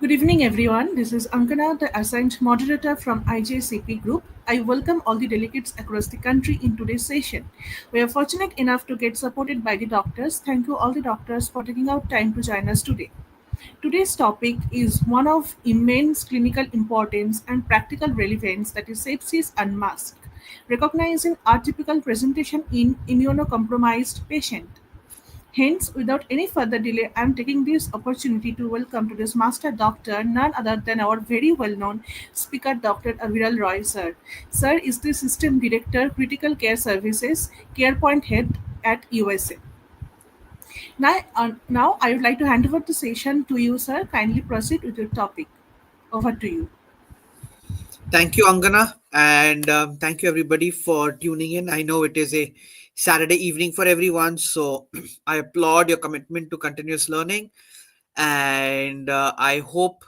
Good evening, everyone. This is Ankana, the assigned moderator from IJCP Group. I welcome all the delegates across the country in today's session. We are fortunate enough to get supported by the doctors. Thank you, all the doctors, for taking out time to join us today. Today's topic is one of immense clinical importance and practical relevance, that is sepsis unmasked, recognizing atypical presentation in immunocompromised patient. Hence, without any further delay, I am taking this opportunity to welcome today's Master Doctor, none other than our very well known speaker, Dr. Aviral Roy, sir. Sir is the System Director, Critical Care Services, CarePoint Head at USA. Now, I would like to hand over the session to you, sir. Kindly proceed with your topic. Over to you. Thank you, Angana, and thank you everybody for tuning in. I know it is a Saturday evening for everyone, so I applaud your commitment to continuous learning, and I hope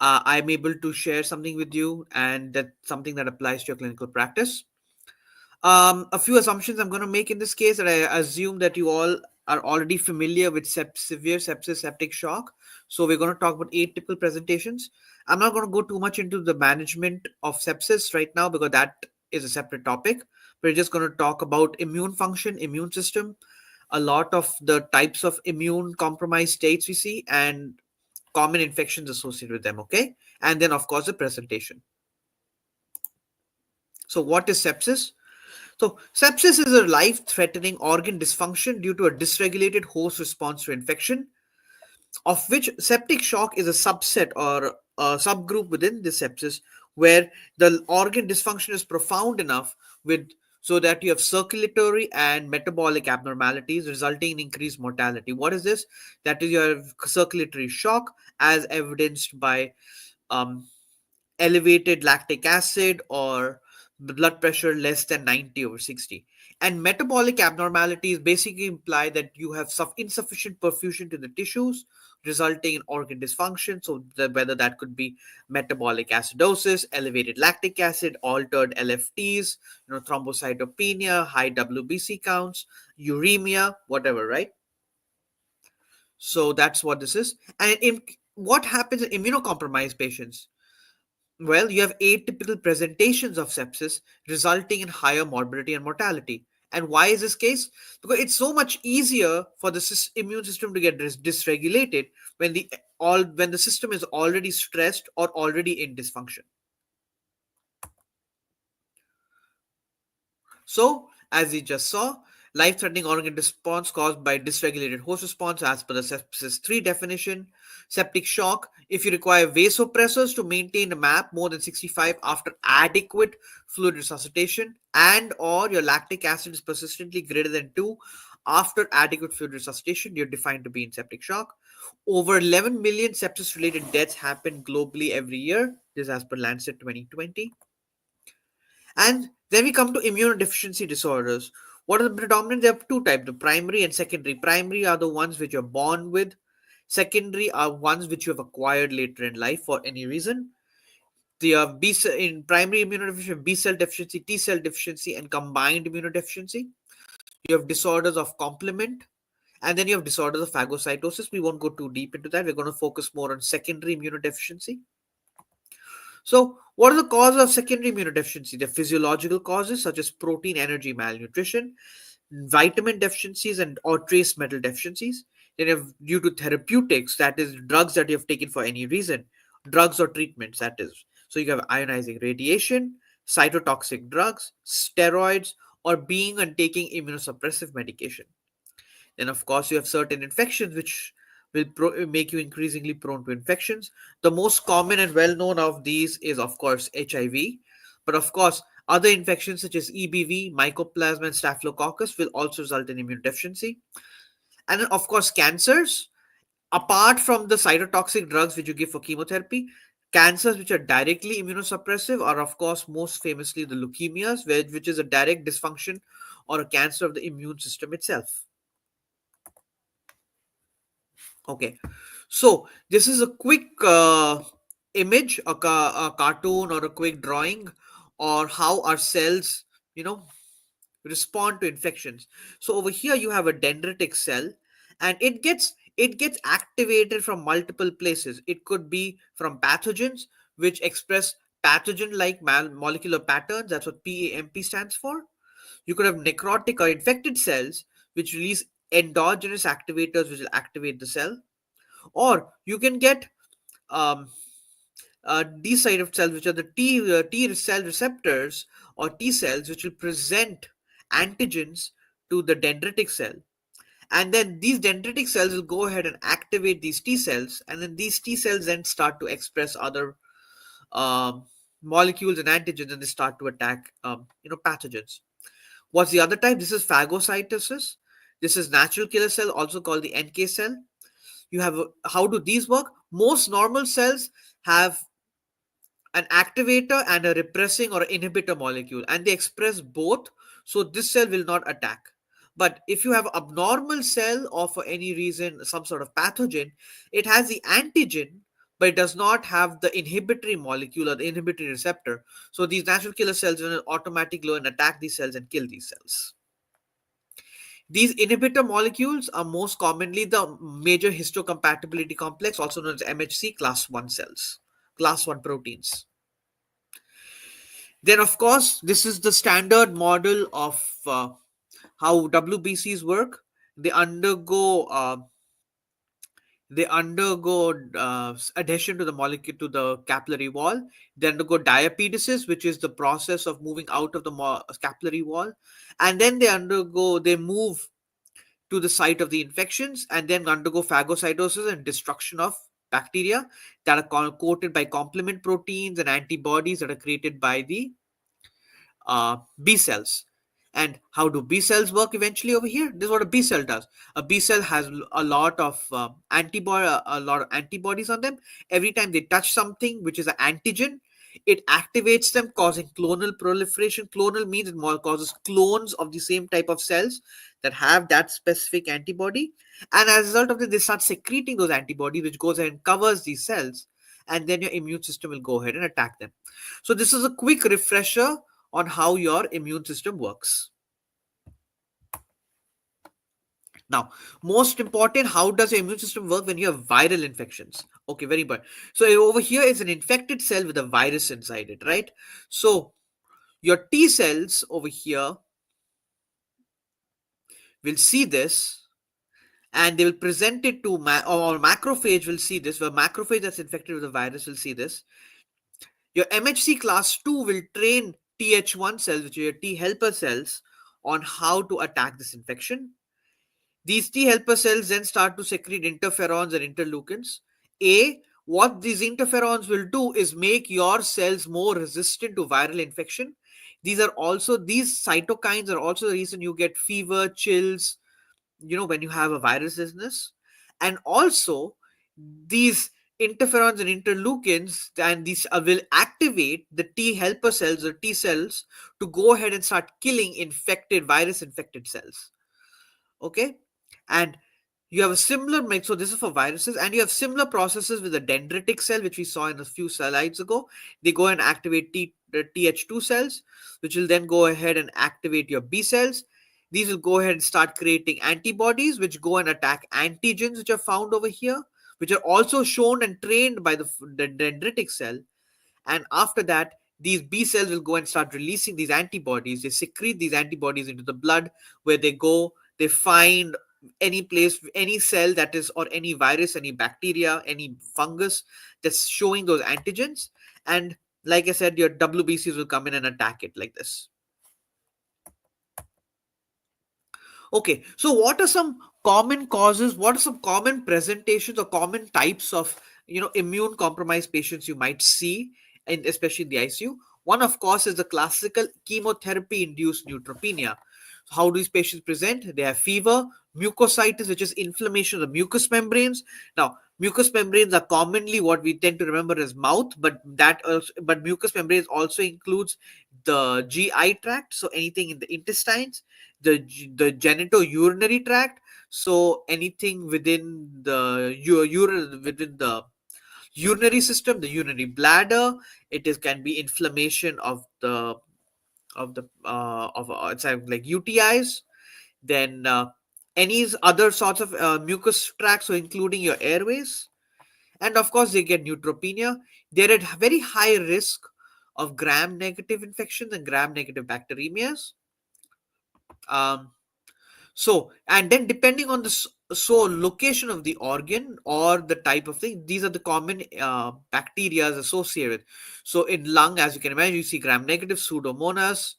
I'm able to share something with you, and that something that applies to your clinical practice. A few assumptions I'm going to make in this case that I assume that you all are already familiar with severe sepsis, septic shock. So we're going to talk about atypical presentations. I'm not going to go too much into the management of sepsis right now because that is a separate topic. We're just going to talk about immune function, immune system, a lot of the types of immune compromised states we see, and common infections associated with them. Okay, and then of course the presentation. So what is sepsis? So, sepsis is a life threatening organ dysfunction due to a dysregulated host response to infection, of which septic shock is a subset or a subgroup within the sepsis, where the organ dysfunction is profound enough with so that you have circulatory and metabolic abnormalities resulting in increased mortality. What is this? That is, you have circulatory shock as evidenced by um, elevated lactic acid or blood pressure less than 90 over 60. And metabolic abnormalities basically imply that you have insufficient perfusion to the tissues, resulting in organ dysfunction. So, whether that could be metabolic acidosis, elevated lactic acid, altered LFTs, thrombocytopenia, high WBC counts, uremia, whatever, right? So, that's what this is. And what happens in immunocompromised patients? Well, you have atypical presentations of sepsis resulting in higher morbidity and mortality. And why is this case? Because it's so much easier for the immune system to get dysregulated when the system is already stressed or already in dysfunction. So, as we just saw, life-threatening organ response caused by dysregulated host response as per the sepsis 3 definition. Septic shock, if you require vasopressors to maintain a MAP more than 65 after adequate fluid resuscitation, and or your lactic acid is persistently greater than 2 after adequate fluid resuscitation, you're defined to be in septic shock. Over 11 million sepsis-related deaths happen globally every year. This is as per Lancet 2020. And then we come to immunodeficiency disorders. What are the predominant? There are two types, the primary and secondary. Primary are the ones which you're born with. Secondary are ones which you have acquired later in life for any reason. The in primary immunodeficiency, B cell deficiency, T cell deficiency, and combined immunodeficiency. You have disorders of complement, and then you have disorders of phagocytosis. We won't go too deep into that. We're going to focus more on secondary immunodeficiency. So, what are the causes of secondary immunodeficiency? The physiological causes such as protein energy malnutrition, vitamin deficiencies, and or trace metal deficiencies. Then you have due to therapeutics, that is drugs that you have taken for any reason, drugs or treatments, that is. So you have ionizing radiation, cytotoxic drugs, steroids, or being and taking immunosuppressive medication. Then, of course, you have certain infections which will make you increasingly prone to infections. The most common and well known of these is, of course, HIV. But, of course, other infections such as EBV, Mycoplasma, and Staphylococcus will also result in immune deficiency. And then, of course, cancers. Apart from the cytotoxic drugs which you give for chemotherapy, cancers which are directly immunosuppressive are, of course, most famously the leukemias, which is a direct dysfunction or a cancer of the immune system itself. Okay, so this is a quick image, a cartoon or a quick drawing, or how our cells, respond to infections. So over here you have a dendritic cell, and it gets it gets activated from multiple places. It could be from pathogens, which express pathogen like molecular patterns. That's what PAMP stands for. You could have necrotic or infected cells, which release endogenous activators, which will activate the cell. Or you can get um, these side of cells, which are the T cell receptors or T cells, which will present antigens to the dendritic cell. And then these dendritic cells will go ahead and activate these T cells, and then these T cells then start to express other um, molecules and antigens, and they start to attack pathogens. What's the other type? This is phagocytosis. This is natural killer cell, also called the NK cell. You have how do these work? Most normal cells have an activator and a repressing or inhibitor molecule, and they express both, so this cell will not attack. But if you have abnormal cell or for any reason some sort of pathogen, it has the antigen but it does not have the inhibitory molecule or the inhibitory receptor, so these natural killer cells will automatically go and attack these cells and kill these cells. These inhibitor molecules are most commonly the major histocompatibility complex, also known as MHC class 1 cells, class 1 proteins. Then, of course, this is the standard model of how WBCs work. They undergo adhesion to the molecule to the capillary wall. They undergo diapedesis, which is the process of moving out of the capillary wall, and then they move to the site of the infections, and then undergo phagocytosis and destruction of bacteria that are coated by complement proteins and antibodies that are created by the B cells. And how do B cells work eventually over here? This is what a B cell does. A B cell has a lot of antibodies on them. Every time they touch something which is an antigen, it activates them, causing clonal proliferation. Clonal means it more causes clones of the same type of cells that have that specific antibody. And as a result of this, they start secreting those antibodies, which goes ahead and covers these cells. And then your immune system will go ahead and attack them. So this is a quick refresher on how your immune system works. Now, most important, how does your immune system work when you have viral infections? Okay, very important. So over here is an infected cell with a virus inside it, right? So your T cells over here will see this, and they will present it to or macrophage will see this, where macrophage that's infected with the virus will see this. Your MHC class 2 will train Th1 cells, which are your T helper cells, on how to attack this infection. These T helper cells then start to secrete interferons and interleukins. What these interferons will do is make your cells more resistant to viral infection. These cytokines are also the reason you get fever, chills, when you have a virus illness. And also, these interferons and interleukins and these will activate the T helper cells or T cells to go ahead and start killing virus infected cells. Okay, and you have a similar so this is for viruses, and you have similar processes with the dendritic cell, which we saw in a few slides ago. They go and activate the Th2 cells, which will then go ahead and activate your B cells. These will go ahead and start creating antibodies, which go and attack antigens, which are found over here, which are also shown and trained by the dendritic cell. And after that, these B cells will go and start releasing these antibodies. They secrete these antibodies into the blood, where they find any place, any cell that is, or any virus, any bacteria, any fungus that's showing those antigens. And like I said, your WBCs will come in and attack it like this. Okay, so what are some common causes? What are some common presentations or common types of immune compromised patients you might see, and especially in the ICU? One, of course, is the classical chemotherapy-induced neutropenia. How do these patients present? They have fever, mucositis, which is inflammation of the mucous membranes. Now, mucous membranes are commonly what we tend to remember as mouth, but mucous membranes also includes the GI tract, so anything in the intestines, the genitourinary tract, so anything within the within the urinary system, the urinary bladder. Can be inflammation of the it's like UTIs. Then any other sorts of mucus tracts, so including your airways. And of course, they get neutropenia. They're at very high risk of gram-negative infections and gram-negative bacteremias. Um, and then depending on the location of the organ or the type of thing, these are the common bacteria associated with. So in lung, as you can imagine, you see gram-negative Pseudomonas,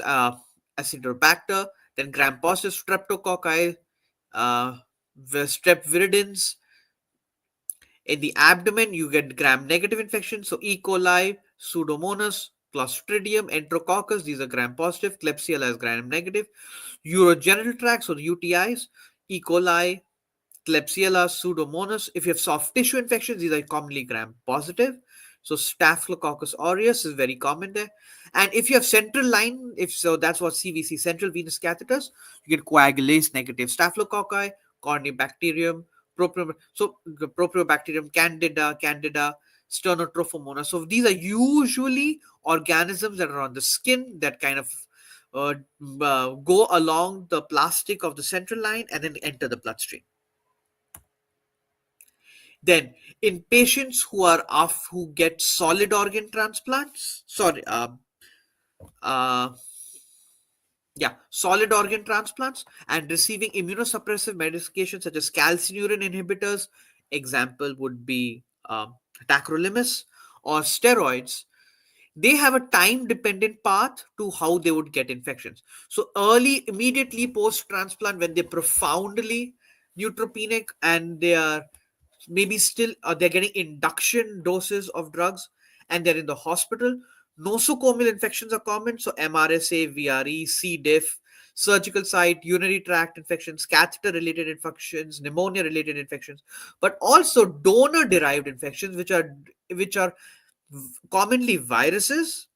uh, Acinetobacter, then gram-positive Streptococci, uh, Strep viridans. In the abdomen, you get gram-negative infections. So E. coli, Pseudomonas, Clostridium, Enterococcus, these are gram-positive. Klebsiella is gram-negative. Urogenital tract, so the UTIs, E. coli, Klebsiella, Pseudomonas. If you have soft tissue infections, these are commonly gram-positive. So Staphylococcus aureus is very common there. And if you have central line, if so, that's what CVC, central venous catheters, you get coagulase negative Staphylococci, Corynebacterium, Propionibacterium candida, Sternotrophomonas. So these are usually organisms that are on the skin that kind of uh, go along the plastic of the central line and then enter the bloodstream. Then, in patients who get solid organ transplants, uh, solid organ transplants and receiving immunosuppressive medications such as calcineurin inhibitors, example would be tacrolimus, or steroids, they have a time dependent path to how they would get infections. So immediately post transplant, when they're profoundly neutropenic and they are maybe still they're getting induction doses of drugs and they're in the hospital, nosocomial infections are common. So MRSA, VRE, C. diff, surgical site, urinary tract infections, catheter related infections, pneumonia related infections, but also donor derived infections, which are commonly viruses,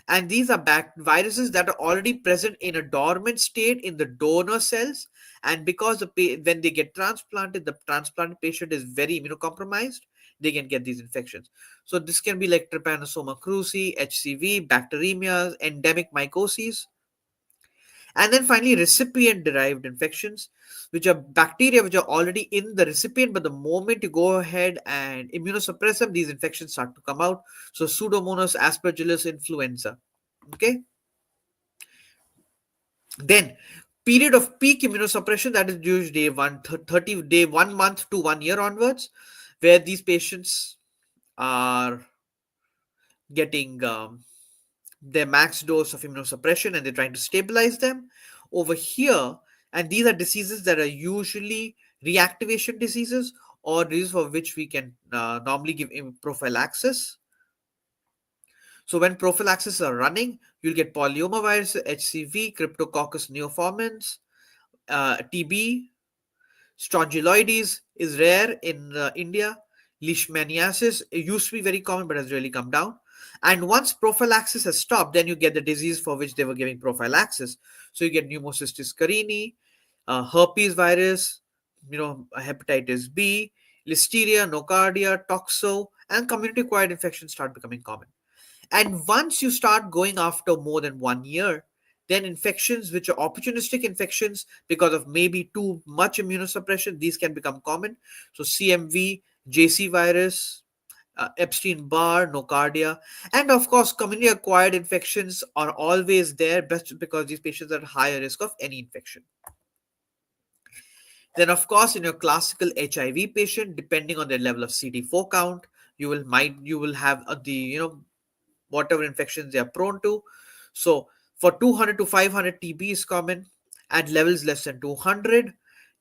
and these are viruses that are already present in a dormant state in the donor cells. And because when they get transplanted, the transplanted patient is very immunocompromised, they can get these infections. So this can be like Trypanosoma cruzi, HCV, bacteremia, endemic mycoses. And then finally, recipient derived infections, which are bacteria which are already in the recipient, but the moment you go ahead and immunosuppress them, these infections start to come out. So Pseudomonas aspergillus influenza. Okay. Then period of peak immunosuppression, that is usually day 130 day 1 month to 1 year onwards, where these patients are getting their max dose of immunosuppression and they're trying to stabilize them over here. And these are diseases that are usually reactivation diseases, or diseases for which we can normally give prophylaxis. So when prophylaxis are running, you'll get polyomavirus, HCV, Cryptococcus neoformans, TB. Strongyloides is rare in India. Leishmaniasis used to be very common but has really come down. And once prophylaxis has stopped, then you get the disease for which they were giving prophylaxis. So you get pneumocystis carini, herpes virus, hepatitis B, listeria, nocardia, toxo, and community-acquired infections start becoming common. And once you start going after more than 1 year, then infections which are opportunistic infections because of maybe too much immunosuppression, these can become common. So CMV, JC virus, Epstein-Barr, nocardia, and of course, community-acquired infections are always there, best because these patients are at higher risk of any infection. Then, of course, in your classical HIV patient, depending on their level of CD4 count, you will have whatever infections they are prone to. So for 200 to 500, TB is common. At levels less than 200,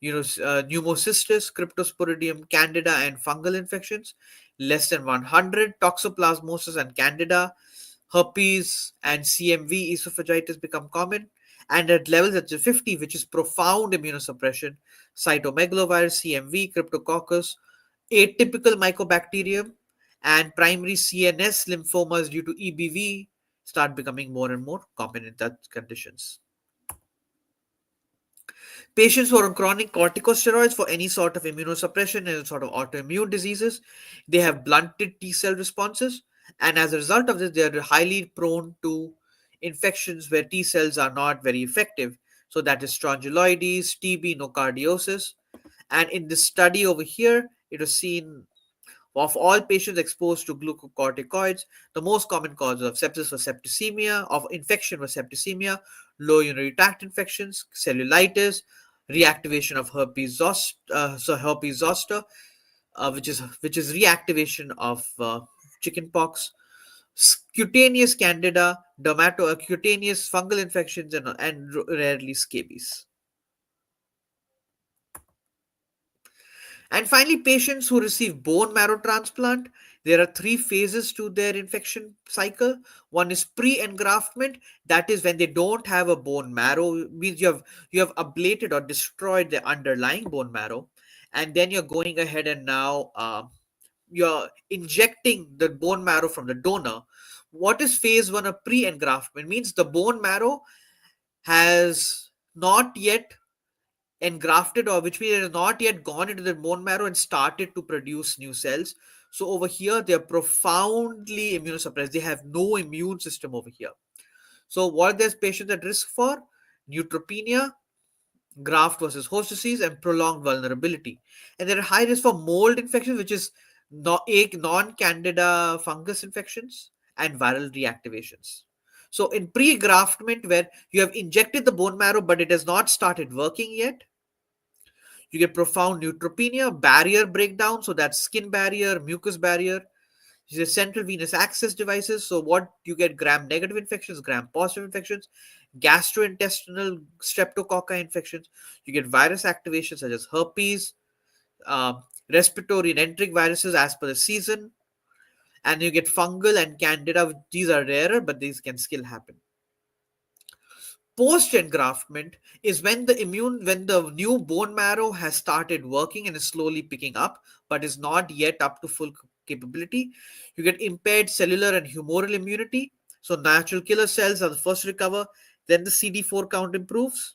pneumocystis, cryptosporidium, candida, and fungal infections. Less than 100, toxoplasmosis and candida, herpes, and CMV esophagitis become common. And at levels at 50, which is profound immunosuppression, cytomegalovirus, CMV, cryptococcus, atypical mycobacterium, and primary CNS lymphomas due to EBV start becoming more and more common in that conditions. Patients who are on chronic corticosteroids for any sort of immunosuppression and sort of autoimmune diseases, they have blunted T cell responses, and as a result of this, they are highly prone to infections where T cells are not very effective. So that is strongyloides, TB, nocardiosis. And in this study over here, it was seen of all patients exposed to glucocorticoids, the most common causes of sepsis was septicemia, of infection was septicemia, low urinary tract infections, cellulitis, reactivation of herpes zoster, which is reactivation of chickenpox, cutaneous candida, cutaneous fungal infections, and rarely scabies. And finally, patients who receive bone marrow transplant, there are three phases to their infection cycle. One is pre-engraftment, that is when they don't have a bone marrow, means you have ablated or destroyed the underlying bone marrow, and then you're going ahead and now you're injecting the bone marrow from the donor. What is phase one of pre-engraftment? Means the bone marrow has not yet engrafted, or which means it has not yet gone into the bone marrow and started to produce new cells. So over here they are profoundly immunosuppressed, they have no immune system over here. So what are these patients at risk for? Neutropenia, graft versus host disease, and prolonged vulnerability. And they're at high risk for mold infections, which is non-candida fungus infections, and viral reactivations. So in pre-graftment, where you have injected the bone marrow but it has not started working yet, you get profound neutropenia, barrier breakdown, so that's skin barrier, mucous barrier. The central venous access devices. So what you get: gram-negative infections, gram-positive infections, gastrointestinal streptococci infections. You get virus activation such as herpes, respiratory and enteric viruses as per the season, and you get fungal and candida. These are rarer, but these can still happen. Post engraftment is when the new bone marrow has started working and is slowly picking up but is not yet up to full capability. You get impaired cellular and humoral immunity. So natural killer cells are the first to recover, then the CD4 count improves,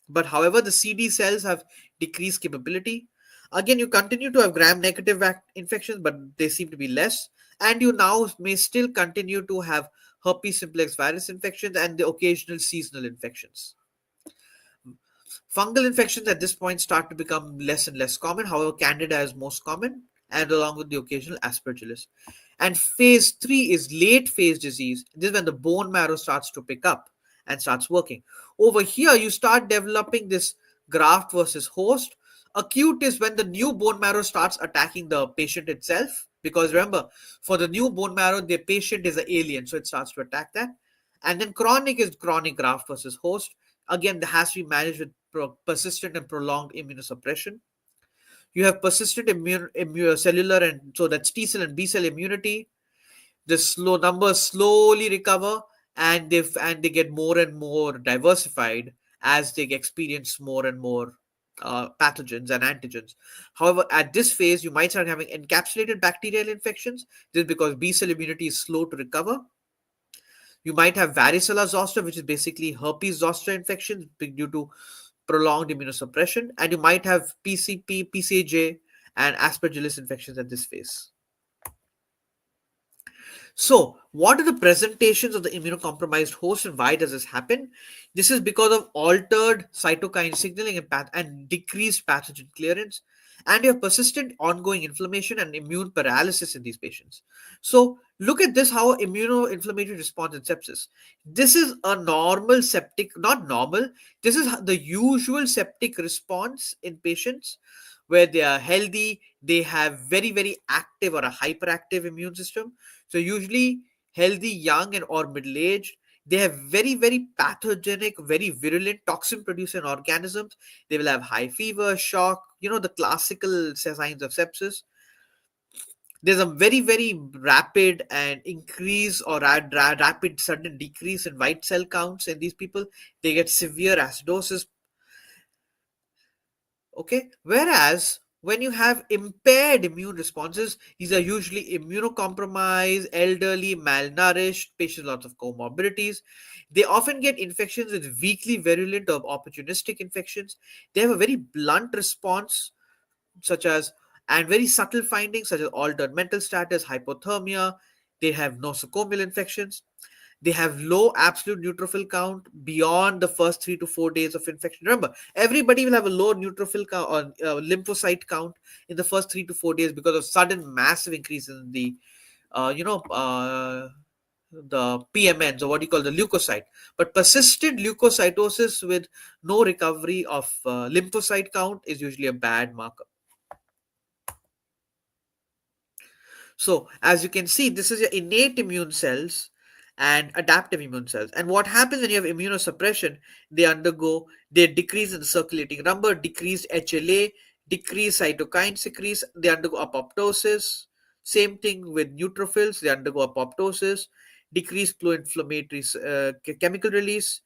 but however the CD cells have decreased capability. Again, you continue to have gram negative infections, but they seem to be less, and you now may still continue to have herpes simplex virus infections and the occasional seasonal infections. Fungal infections at this point start to become less and less common. However, candida is most common, and along with the occasional aspergillus. And phase three is late phase disease. This is when the bone marrow starts to pick up and starts working. Over here, you start developing this graft versus host. Acute is when the new bone marrow starts attacking the patient itself. Because remember, for the new bone marrow, the patient is an alien, so it starts to attack that. And then chronic is chronic graft versus host. Again, that has to be managed with persistent and prolonged immunosuppression. You have persistent cellular, and so that's T cell and B cell immunity. The slow numbers slowly recover, and they get more and more diversified as they experience more and more pathogens and antigens. However, at this phase, you might start having encapsulated bacterial infections. This is because B cell immunity is slow to recover. You might have varicella zoster, which is basically herpes zoster infection due to prolonged immunosuppression, and you might have PCP, PCJ, and aspergillus infections at this phase. So, what are the presentations of the immunocompromised host and why does this happen? This is because of altered cytokine signaling and decreased pathogen clearance, and you have persistent ongoing inflammation and immune paralysis in these patients. So, look at this: how immunoinflammatory response in sepsis. This is a normal septic, not normal, this is the usual septic response in patients where they are healthy, they have very, very active or a hyperactive immune system. So usually healthy, young, and or middle aged. They have very, very pathogenic, very virulent toxin producing organisms. They will have high fever, shock, the classical signs of sepsis. There's a very, very rapid and increase or rapid sudden decrease in white cell counts in these people. They get severe acidosis. Okay, whereas when you have impaired immune responses, these are usually immunocompromised, elderly, malnourished patients, lots of comorbidities. They often get infections with weakly virulent or opportunistic infections. They have a very blunt response, such as, and very subtle findings such as altered mental status, hypothermia. They have nosocomial infections. They have low absolute neutrophil count beyond the first 3 to 4 days of infection. Remember, everybody will have a low neutrophil count or lymphocyte count in the first 3 to 4 days because of sudden massive increase in the uh, you know uh, the PMNs, or what you call the leukocyte. But persistent leukocytosis with no recovery of lymphocyte count is usually a bad marker. So, as you can see, this is your innate immune cells and adaptive immune cells. And what happens when you have immunosuppression? They decrease in the circulating number, decreased HLA, decreased cytokine secretion, they undergo apoptosis. Same thing with neutrophils, they undergo apoptosis, decreased pro-inflammatory chemical release,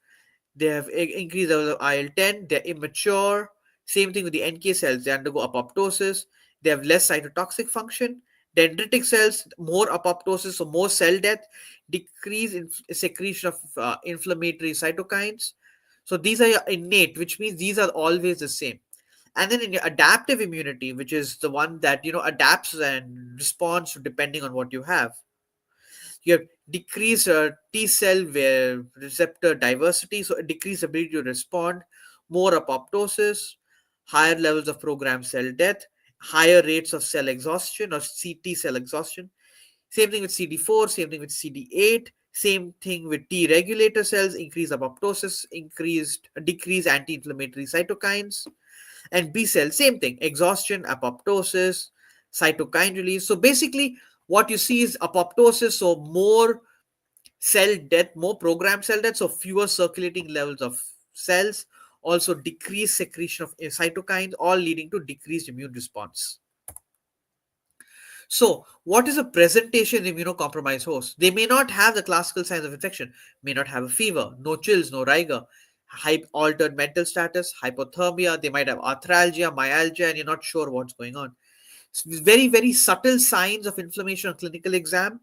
they have increased level of IL-10, they're immature. Same thing with the NK cells, they undergo apoptosis, they have less cytotoxic function. Dendritic cells, more apoptosis, so more cell death, decrease in secretion of inflammatory cytokines. So these are your innate, which means these are always the same. And then in your adaptive immunity, which is the one that adapts and responds depending on what you have, you have decreased T cell where receptor diversity, so a decreased ability to respond, more apoptosis, higher levels of programmed cell death, higher rates of cell exhaustion or CT cell exhaustion. Same thing with CD4, same thing with CD8, same thing with T regulator cells, increased apoptosis, decreased anti-inflammatory cytokines, and B cell, same thing, exhaustion, apoptosis, cytokine release. So basically, what you see is apoptosis, so more cell death, more programmed cell death, so fewer circulating levels of cells, also decreased secretion of cytokines, all leading to decreased immune response. So, what is a presentation in immunocompromised host? They may not have the classical signs of infection, may not have a fever, no chills, no rigor, altered mental status, hypothermia, they might have arthralgia, myalgia, and you're not sure what's going on. Very, very subtle signs of inflammation on clinical exam.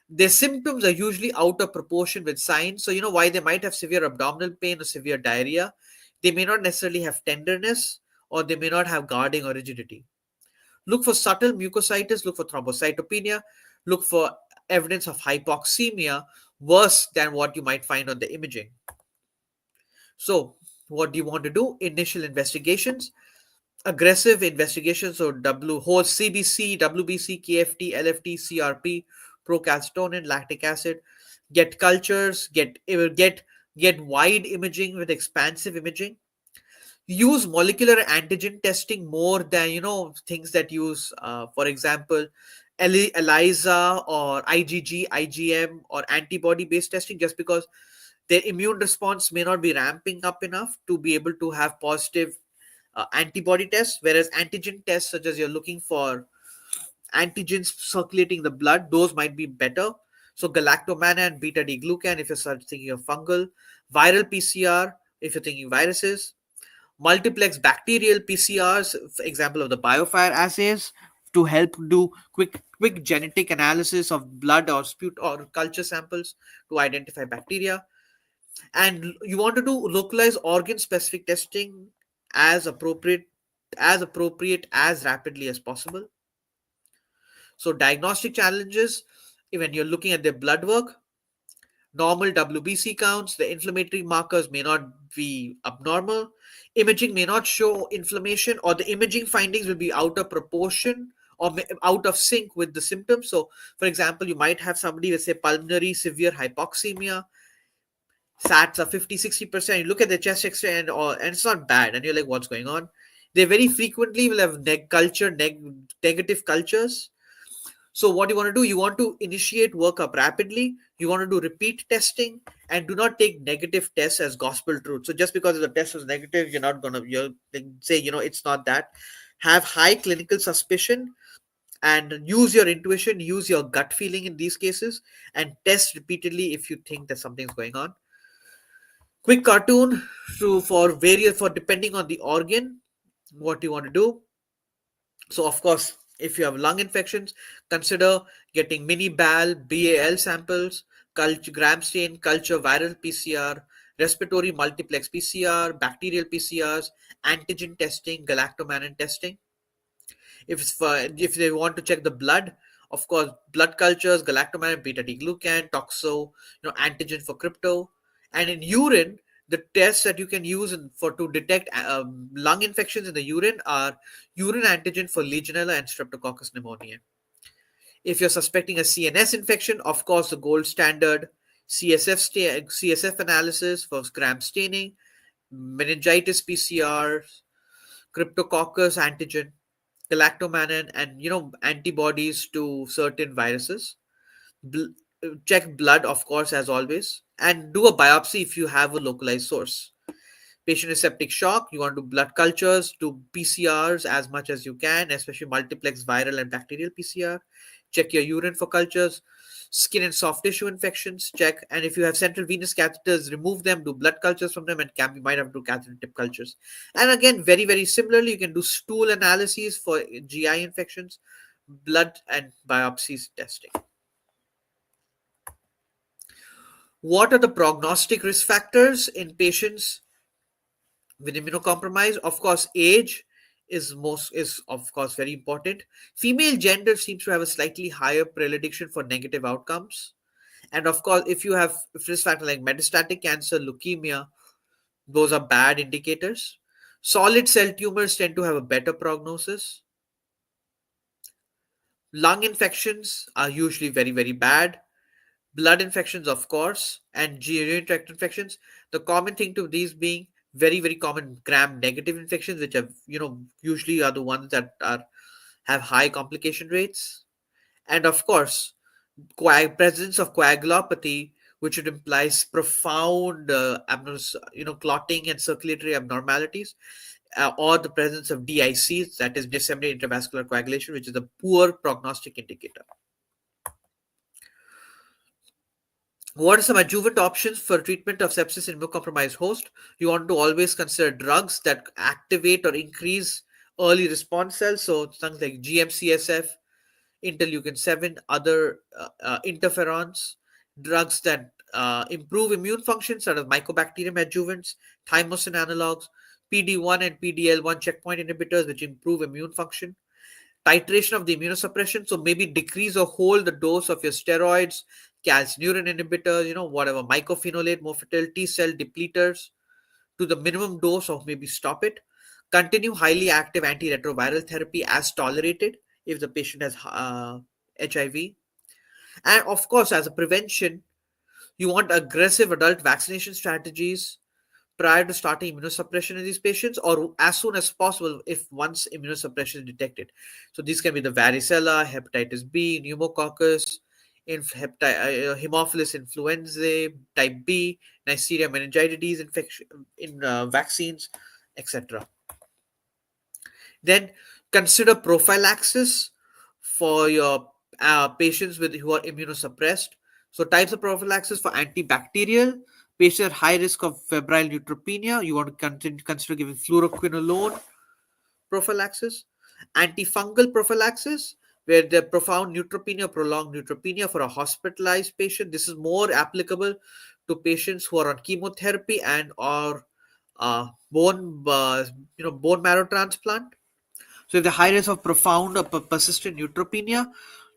Their symptoms are usually out of proportion with signs. So, why they might have severe abdominal pain or severe diarrhea. They may not necessarily have tenderness, or they may not have guarding or rigidity. Look for subtle mucositis, look for thrombocytopenia, look for evidence of hypoxemia worse than what you might find on the imaging. So, what do you want to do? Initial investigations, aggressive investigations, so whole CBC, WBC, KFT, LFT, CRP, procalcitonin, lactic acid, get cultures, get wide imaging with expansive imaging, use molecular antigen testing more than things that use for example ELISA or IgG, IgM, or antibody based testing, just because their immune response may not be ramping up enough to be able to have positive antibody tests, whereas antigen tests, such as you're looking for antigens circulating the blood, those might be better. So galactomannan and beta D glucan if you're thinking of fungal, viral PCR if you're thinking viruses, multiplex bacterial PCRs, for example of the biofire assays, to help do quick genetic analysis of blood or sput or culture samples to identify bacteria. And you want to do localized organ specific testing as appropriate as rapidly as possible. So diagnostic challenges, when you're looking at their blood work, normal WBC counts, the inflammatory markers may not be abnormal, imaging may not show inflammation, or the imaging findings will be out of proportion or out of sync with the symptoms. So, for example, you might have somebody with, say, pulmonary severe hypoxemia, SATs are 50-60%. You look at the chest X-ray and it's not bad, and you're like, what's going on? They very frequently will have negative cultures. So what you want to do, you want to initiate workup rapidly. You want to do repeat testing, and do not take negative tests as gospel truth. So just because the test was negative, you're not going to say, it's not that. Have high clinical suspicion and use your intuition, use your gut feeling in these cases, and test repeatedly if you think that something's going on. Quick cartoon for depending on the organ, what you want to do. So, of course, if you have lung infections, consider getting mini BAL samples, gram stain, culture, viral PCR, respiratory multiplex PCR, bacterial PCRs, antigen testing, galactomannan testing. If they want to check the blood, Of course, blood cultures, galactomannan, beta T glucan, toxo, antigen for crypto, and in urine, the tests that you can use for to detect lung infections in the urine are urine antigen for Legionella and Streptococcus pneumoniae. If you're suspecting a CNS infection, of course, the gold standard CSF analysis for gram staining, meningitis PCR, cryptococcus antigen, galactomannan, and antibodies to certain viruses. Bl- Check blood, of course, as always, and do a biopsy if you have a localized source. Patient is septic shock, you want to do blood cultures, do PCRs as much as you can, especially multiplex viral and bacterial PCR. Check your urine for cultures. Skin and soft tissue infections, check. And if you have central venous catheters, remove them, do blood cultures from them, and you might have to do catheter tip cultures. And again, very, very similarly, you can do stool analyses for GI infections, blood and biopsies testing. What are the prognostic risk factors in patients with immunocompromised? Of course, age is of course very important. Female gender seems to have a slightly higher predilection for negative outcomes. And of course, if you have risk factor like metastatic cancer, leukemia, those are bad indicators. Solid cell tumors tend to have a better prognosis. Lung infections are usually very, very bad. Blood infections, of course, and urinary tract infections. The common thing to these being very, very common gram negative infections, which have, usually are the ones that are have high complication rates. And of course, presence of coagulopathy, which would implies profound clotting and circulatory abnormalities, or the presence of DICs, that is disseminated intravascular coagulation, which is a poor prognostic indicator. What are some adjuvant options for treatment of sepsis in immunocompromised host? You want to always consider drugs that activate or increase early response cells. So things like GM-CSF, interleukin 7, other interferons, drugs that improve immune function, such as mycobacterium adjuvants, thymosin analogs, PD1 and PDL1 checkpoint inhibitors, which improve immune function. Titration of the immunosuppression, so maybe decrease or hold the dose of your steroids, calcineurin inhibitors, whatever, mycophenolate, mofetil, T cell depleters to the minimum dose, or maybe stop it. Continue highly active antiretroviral therapy as tolerated if the patient has HIV. And of course, as a prevention, you want aggressive adult vaccination strategies prior to starting immunosuppression in these patients, or as soon as possible if once immunosuppression is detected. So these can be the varicella, hepatitis B, pneumococcus, Haemophilus influenzae type B, Neisseria meningitis infection in vaccines, etc. Then consider prophylaxis for your patients who are immunosuppressed. So types of prophylaxis for antibacterial, patients at high risk of febrile neutropenia, you want to consider giving fluoroquinolone prophylaxis. Antifungal prophylaxis, where the profound neutropenia, prolonged neutropenia for a hospitalized patient. This is more applicable to patients who are on chemotherapy and or bone marrow transplant. So if the high risk of profound or persistent neutropenia,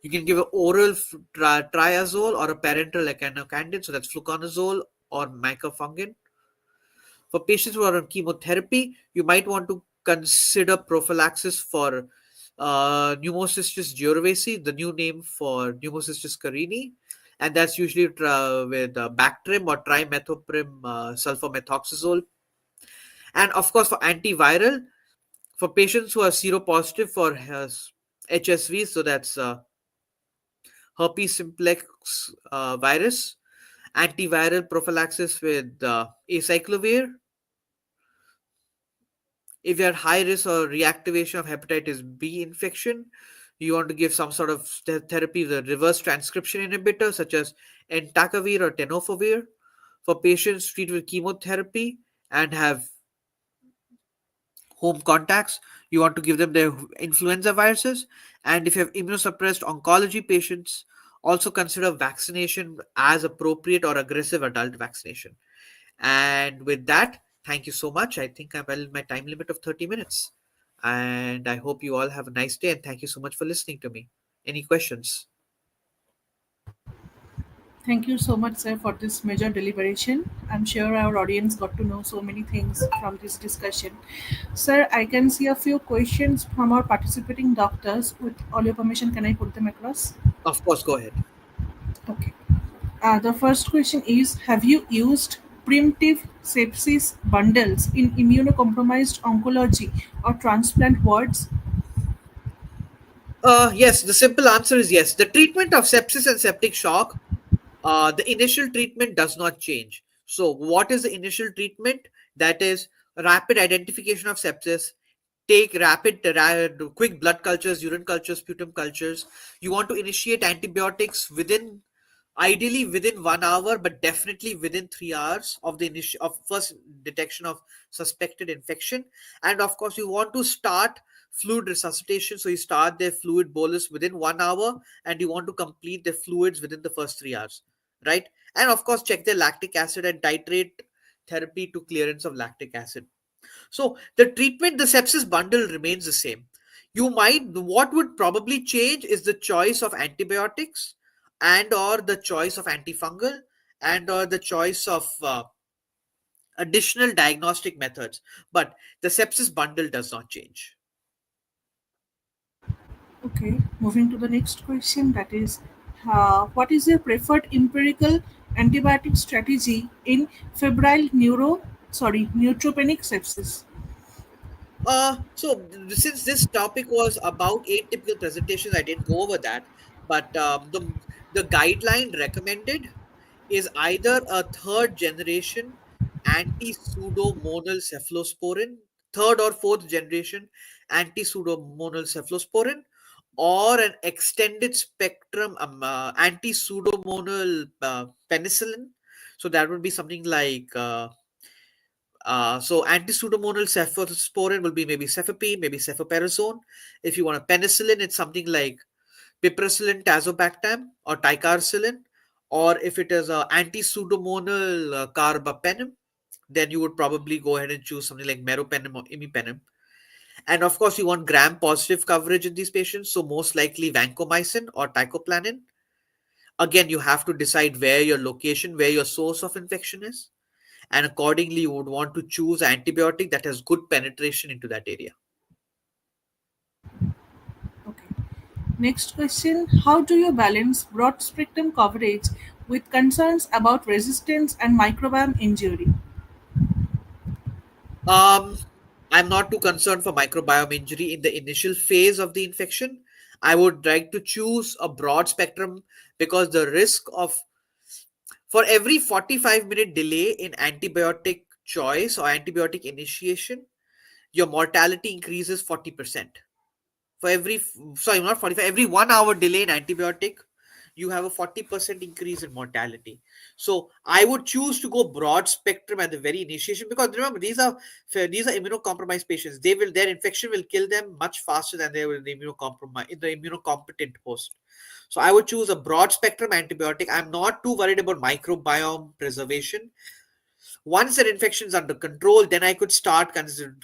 you can give an oral triazole or a parenteral echinocandin, so that's fluconazole or micafungin. For patients who are on chemotherapy, you might want to consider prophylaxis for pneumocystis jirovecii, the new name for pneumocystis carini, and that's usually with Bactrim or trimethoprim sulfamethoxazole. And of course, for antiviral, for patients who are seropositive for HSV, so that's herpes simplex virus, antiviral prophylaxis with acyclovir. If you are high risk or reactivation of hepatitis B infection, you want to give some sort of therapy with a reverse transcription inhibitor such as entecavir or tenofovir. For patients treated with chemotherapy and have home contacts, you want to give them their influenza viruses. And if you have immunosuppressed oncology patients, also consider vaccination as appropriate or aggressive adult vaccination. And with that, thank you so much. I think I'm well in my time limit of 30 minutes. And I hope you all have a nice day, and thank you so much for listening to me. Any questions? Thank you so much, sir, for this major deliberation. I'm sure our audience got to know so many things from this discussion. Sir, I can see a few questions from our participating doctors. With all your permission, can I put them across? Of course, go ahead. Okay. The first question is: have you used primitive sepsis bundles in immunocompromised oncology or transplant wards? Yes, the simple answer is yes. The treatment of sepsis and septic shock, the initial treatment does not change. So, what is the initial treatment? That is rapid identification of sepsis. Take quick blood cultures, urine cultures, sputum cultures. You want to initiate antibiotics ideally within 1 hour, but definitely within 3 hours of the initial of first detection of suspected infection. And of course, you want to start fluid resuscitation. So you start their fluid bolus within 1 hour, and you want to complete the fluids within the first 3 hours, right? And of course, check their lactic acid and titrate therapy to clearance of lactic acid. So the treatment, the sepsis bundle remains the same. What would probably change is the choice of antibiotics and or the choice of antifungal and or the choice of additional diagnostic methods. But the sepsis bundle does not change. Okay, moving to the next question, that is, what is your preferred empirical antibiotic strategy in neutropenic sepsis? Since this topic was about atypical presentations, I didn't go over that. But the guideline recommended is either a third generation anti-pseudomonal cephalosporin, third or fourth generation anti-pseudomonal cephalosporin, or an extended spectrum anti-pseudomonal penicillin. So that would be something like so anti-pseudomonal cephalosporin will be maybe cefepime, maybe cefoperazone. If you want a penicillin, it's something like piperacillin tazobactam or ticarcillin. Or if it is a anti-pseudomonal carbapenem, then you would probably go ahead and choose something like meropenem or imipenem. And of course, you want gram-positive coverage in these patients, so most likely vancomycin or teicoplanin. Again, you have to decide where your location, where your source of infection is, and accordingly you would want to choose antibiotic that has good penetration into that area. Okay. Next question: how do you balance broad spectrum coverage with concerns about resistance and microbiome injury? um I'm not too concerned for microbiome injury in the initial phase of the infection. I would like to choose a broad spectrum because the risk of for every 45-minute delay in antibiotic choice or antibiotic initiation, your mortality increases 40%. For not 45, every 1 hour delay in antibiotic, you have a 40% increase in mortality. So I would choose to go broad spectrum at the very initiation, because remember, these are immunocompromised patients. Their infection will kill them much faster than they will in the immunocompetent host. So I would choose a broad spectrum antibiotic. I'm not too worried about microbiome preservation. Once that infection is under control, then I could start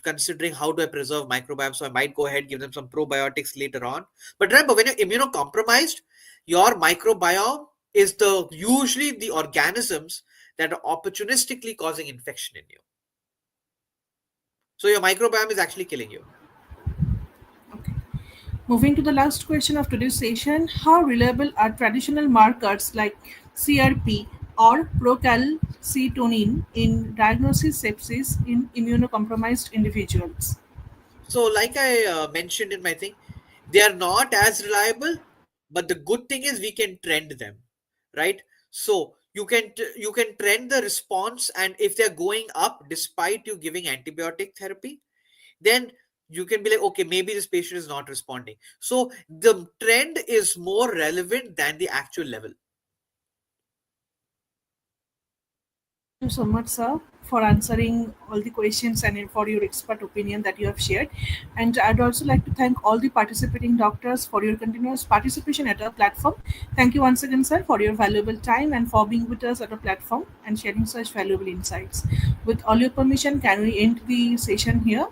considering how do I preserve microbiome. So I might go ahead, give them some probiotics later on. But remember, when you're immunocompromised, your microbiome is the usually the organisms that are opportunistically causing infection in you. So your microbiome is actually killing you. Okay. Moving to the last question of today's session: how reliable are traditional markers like CRP or procalcitonin in diagnosis sepsis in immunocompromised individuals? So, like I mentioned in my thing, they are not as reliable, but the good thing is we can trend them, right? So you can trend the response, and if they're going up despite you giving antibiotic therapy, then you can be like, okay, maybe this patient is not responding. So the trend is more relevant than the actual level. Thank you so much, sir, for answering all the questions and for your expert opinion that you have shared. And I'd also like to thank all the participating doctors for your continuous participation at our platform. Thank you once again, sir, for your valuable time and for being with us at our platform and sharing such valuable insights. With all your permission, can we end the session here?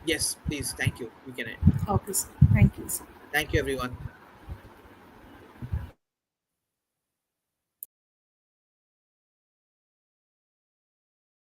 Yes, please. Thank you. We can end. Okay, sir. Thank you, sir. Thank you, everyone.